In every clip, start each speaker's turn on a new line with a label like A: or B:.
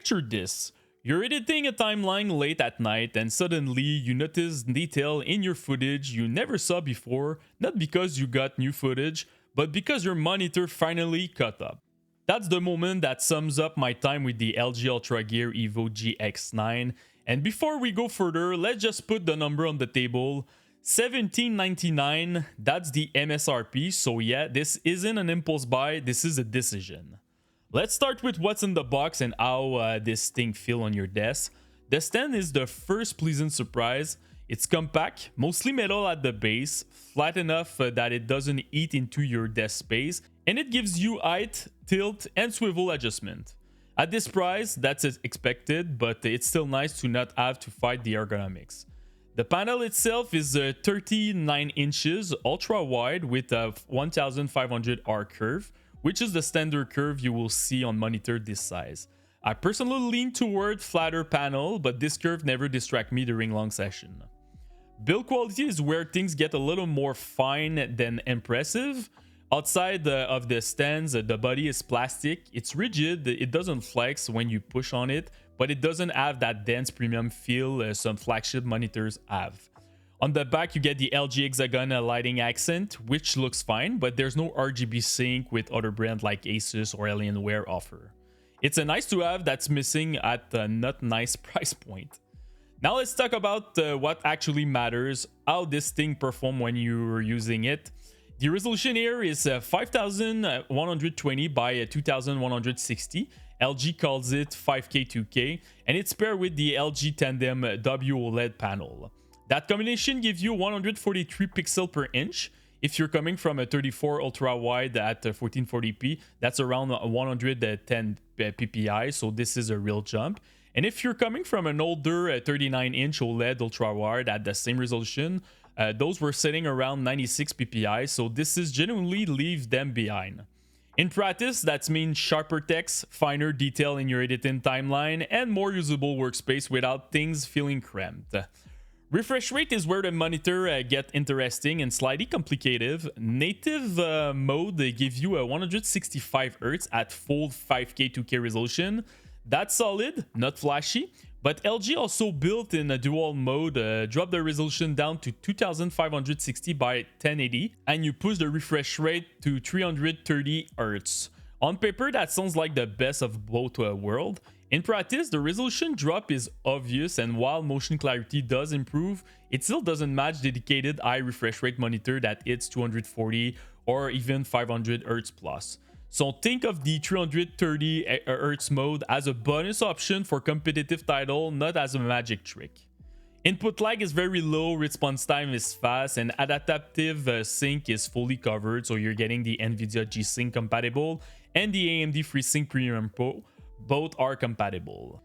A: picture this. You're editing a timeline late at night and suddenly you notice detail in your footage you never saw before, not because you got new footage, but because your monitor finally caught up. That's the moment that sums up my time with the LG Ultragear Evo GX9. And before we go further, let's just put the number on the table. $17.99, that's the MSRP, so yeah, this isn't an impulse buy, this is a decision. Let's start with what's in the box and how this thing feels on your desk. The stand is the first pleasant surprise. It's compact, mostly metal at the base, flat enough that it doesn't eat into your desk space, and it gives you height, tilt, and swivel adjustment. At this price, that's expected, but it's still nice to not have to fight the ergonomics. The panel itself is 39 inches, ultra wide with a 1500 R curve, which is the standard curve you will see on monitor this size. I personally lean toward flatter panel, but this curve never distracts me during long session. Build quality is where things get a little more fine than impressive. Outside of the stands, the body is plastic. It's rigid, it doesn't flex when you push on it, but it doesn't have that dense premium feel some flagship monitors have. On the back, you get the LG hexagon lighting accent, which looks fine, but there's no RGB sync with other brands like Asus or Alienware offer. It's a nice to have that's missing at a not nice price point. Now let's talk about what actually matters, how this thing performs when you're using it. The resolution here is 5120 by 2160. LG calls it 5K 2K, and it's paired with the LG tandem WOLED panel. That combination gives you 143 pixels per inch. If you're coming from a 34 ultra wide at 1440p, that's around 110 ppi, so this is a real jump. And if you're coming from an older 39 inch OLED ultra wide at the same resolution, those were sitting around 96 ppi, so this is genuinely leave them behind. In practice, that means sharper text, finer detail in your editing timeline, and more usable workspace without things feeling cramped. Refresh rate is where the monitor gets interesting and slightly complicated. Native mode gives you a 165 Hz at full 5K 2K resolution. That's solid, not flashy, but LG also built in a dual mode, drop the resolution down to 2560 by 1080, and you push the refresh rate to 330 Hz. On paper, that sounds like the best of both worlds. In practice, the resolution drop is obvious, and while motion clarity does improve, it still doesn't match dedicated high refresh rate monitor that hits 240 or even 500 Hz plus. So think of the 330 Hz mode as a bonus option for competitive title, not as a magic trick. Input lag is very low, response time is fast, and adaptive sync is fully covered, so you're getting the NVIDIA G-Sync compatible and the AMD FreeSync Premium Pro. Both are compatible.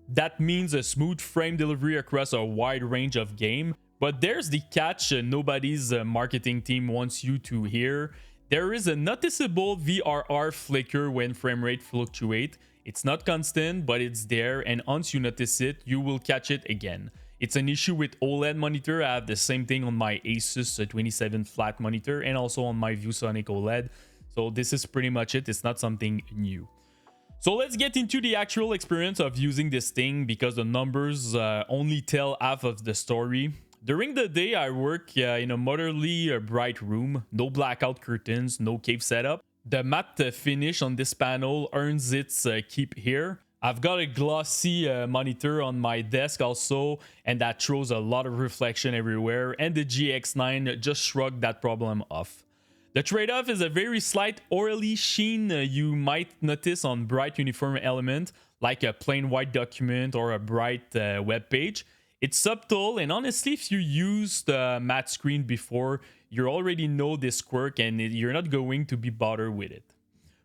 A: That means a smooth frame delivery across a wide range of game, but there's the catch nobody's marketing team wants you to hear. There is a noticeable VRR flicker when frame rate fluctuates. It's not constant, but it's there, and once you notice it, you will catch it again. It's an issue with OLED monitor. I have the same thing on my Asus 27 flat monitor and also on my ViewSonic OLED. So this is pretty much it. It's not something new. So let's get into the actual experience of using this thing, because the numbers only tell half of the story. During the day, I work in a moderately bright room, no blackout curtains, no cave setup. The matte finish on this panel earns its keep here. I've got a glossy monitor on my desk also, and that throws a lot of reflection everywhere, and the GX9 just shrugged that problem off. The trade-off is a very slight oily sheen you might notice on bright uniform element, like a plain white document or a bright web page. It's subtle, and honestly, if you used the matte screen before, you already know this quirk and you're not going to be bothered with it.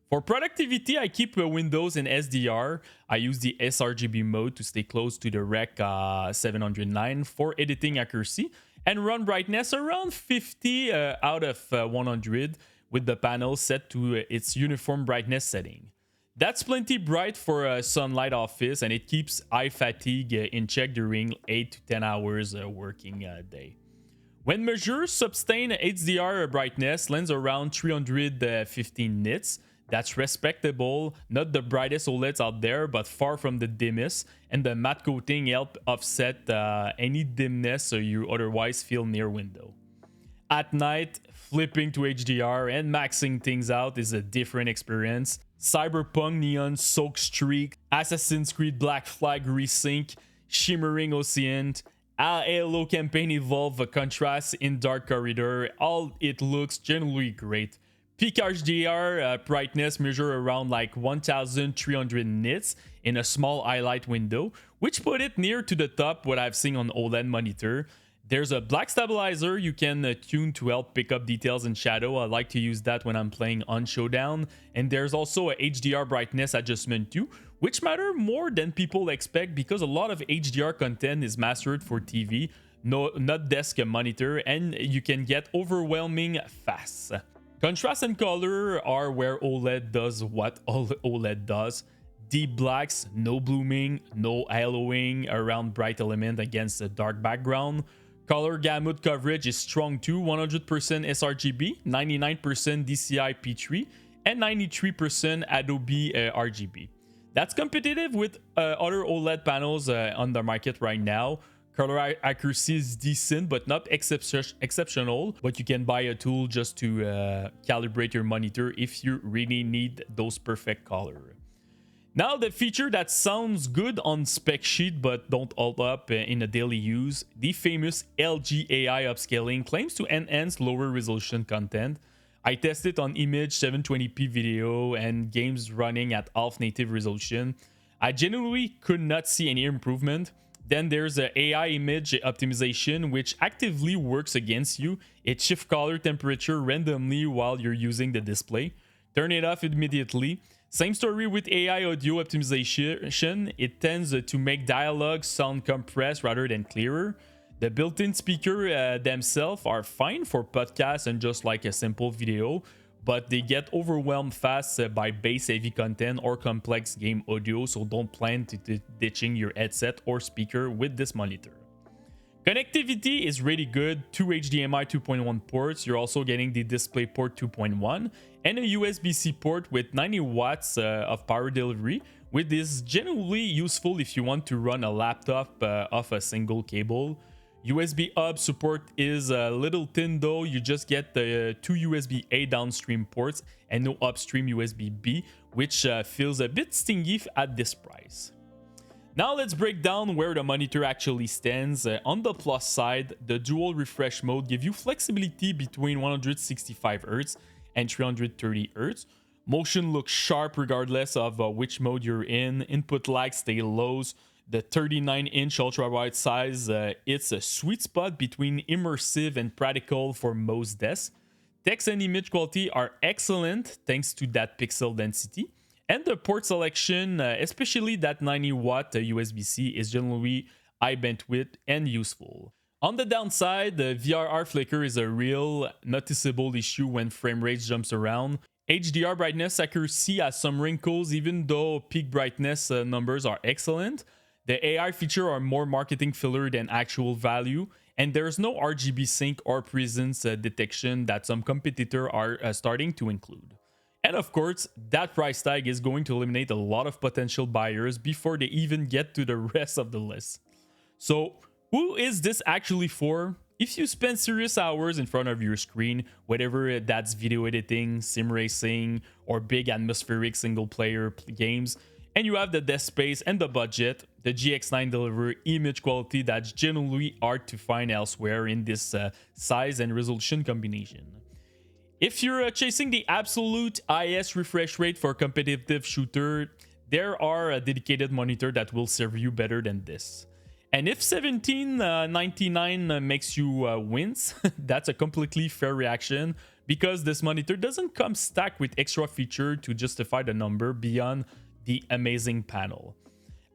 A: For productivity, I keep Windows in SDR. I use the sRGB mode to stay close to the Rec 709 for editing accuracy, and run brightness around 50 out of 100 with the panel set to its uniform brightness setting. That's plenty bright for a sunlight office, and it keeps eye fatigue in check during 8 to 10 hours working day. When measures sustain HDR brightness lands around 315 nits. That's respectable, not the brightest OLEDs out there, but far from the dimmest, and the matte coating help offset any dimness so you otherwise feel near window. At night, flipping to HDR and maxing things out is a different experience. Cyberpunk Neon Soak Streak, Assassin's Creed Black Flag Resync, Shimmering Ocean, Halo Campaign Evolve Contrast in Dark Corridor, all it looks generally great. Peak HDR brightness measure around like 1300 nits in a small highlight window, which put it near to the top what I've seen on OLED monitor. There's a black stabilizer you can tune to help pick up details in shadow. I like to use that when I'm playing on Showdown. And there's also a HDR brightness adjustment too, which matter more than people expect because a lot of HDR content is mastered for TV, not desk monitor, and you can get overwhelming fast. Contrast and color are where OLED does what OLED does. Deep blacks, no blooming, no haloing around bright element against a dark background. Color gamut coverage is strong too, 100% sRGB, 99% DCI P3, and 93% Adobe RGB. That's competitive with other OLED panels on the market right now. Color accuracy is decent, but not exceptional. But you can buy a tool just to calibrate your monitor if you really need those perfect color. Now, the feature that sounds good on spec sheet but don't hold up in a daily use, the famous LG AI upscaling claims to enhance lower resolution content. I tested on image 720p video and games running at half native resolution. I genuinely could not see any improvement. Then there's an AI image optimization, which actively works against you. It shifts color temperature randomly while you're using the display. Turn it off immediately. Same story with AI audio optimization. It tends to make dialogue sound compressed rather than clearer. The built-in speaker themselves are fine for podcasts and just like a simple video, but they get overwhelmed fast by bass-heavy content or complex game audio, so don't plan to ditching your headset or speaker with this monitor. Connectivity is really good. 2 HDMI 2.1 ports. You're also getting the DisplayPort 2.1 and a USB-C port with 90 watts of power delivery, which is generally useful if you want to run a laptop off a single cable. USB hub support is a little thin though. You just get the 2 USB-A downstream ports and no upstream USB-B, which feels a bit stingy at this price. Now let's break down where the monitor actually stands. On the plus side, the dual refresh mode gives you flexibility between 165Hz and 330Hz. Motion looks sharp regardless of which mode you're in. Input lag stay low. The 39-inch ultra-wide size, it's a sweet spot between immersive and practical for most desks. Text and image quality are excellent thanks to that pixel density. And the port selection, especially that 90-watt USB-C, is generally high bandwidth and useful. On the downside, the VRR flicker is a real noticeable issue when frame rate jumps around. HDR brightness accuracy has some wrinkles even though peak brightness numbers are excellent. The AI feature are more marketing filler than actual value, and there's no RGB sync or presence detection that some competitors are starting to include. And of course, that price tag is going to eliminate a lot of potential buyers before they even get to the rest of the list. So, who is this actually for? If you spend serious hours in front of your screen, whether that's video editing, sim racing, or big atmospheric single-player games, and you have the desk space and the budget, the GX9 delivers image quality that's generally hard to find elsewhere in this size and resolution combination. If you're chasing the absolute highest refresh rate for competitive shooter, there are a dedicated monitor that will serve you better than this. And if $17.99 makes you wince, that's a completely fair reaction because this monitor doesn't come stacked with extra feature to justify the number beyond the amazing panel.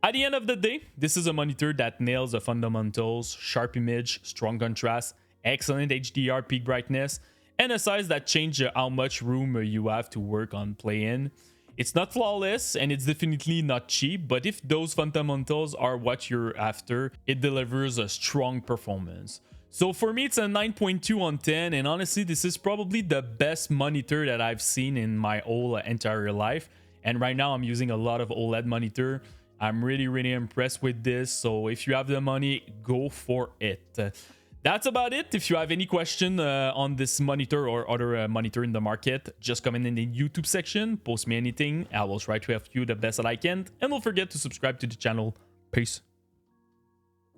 A: At the end of the day, this is a monitor that nails the fundamentals: sharp image, strong contrast, excellent HDR peak brightness, and a size that changes how much room you have to work on play in. It's not flawless and it's definitely not cheap, but if those fundamentals are what you're after, it delivers a strong performance. So for me, it's a 9.2 on 10, and honestly, this is probably the best monitor that I've seen in my whole entire life. And right now, I'm using a lot of OLED monitor. I'm really impressed with this. So if you have the money, go for it. That's about it. If you have any question on this monitor or other monitor in the market, just comment in the YouTube section. Post me anything. I will try to help you the best that I can. And don't forget to subscribe to the channel. Peace.